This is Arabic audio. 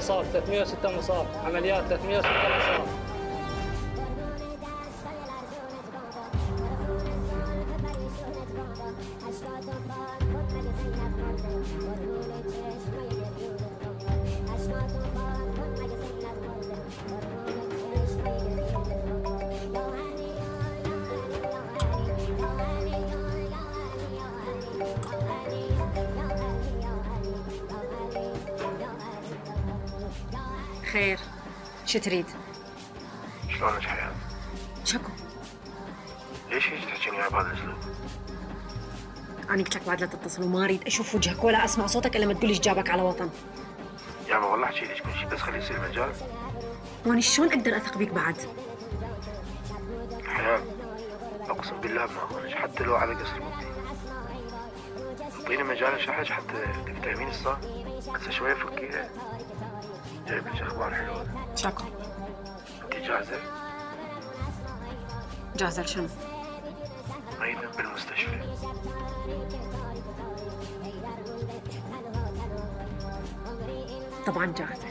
مصاب، 306 مصاب، عمليات 306 مصاب. خير، شو تريد؟ شلونك حياة؟ شكو؟ ليش هيك تحكيني وياي بهذا الاسلوب؟ أنا قلت لك بعد لا تتصل وما أريد أشوف وجهك ولا أسمع صوتك إلا ما تقول إيش جابك على وطن. يابا والله احكي لك كل شيء بس خلي يصير مجال. وأنا شلون أقدر أثق بيك بعد؟ حياة اقسم بالله ما اخونك حتى لو على قصر ودي. اعطيني مجال اشرح حتى تفهمين الصح. هسه شوي فكيها. جايب لك اخبار حلوه. شكو؟ انت جاهزه؟ جاهزة لشنو؟ مريضة بالمستشفى. طبعا جاهزة.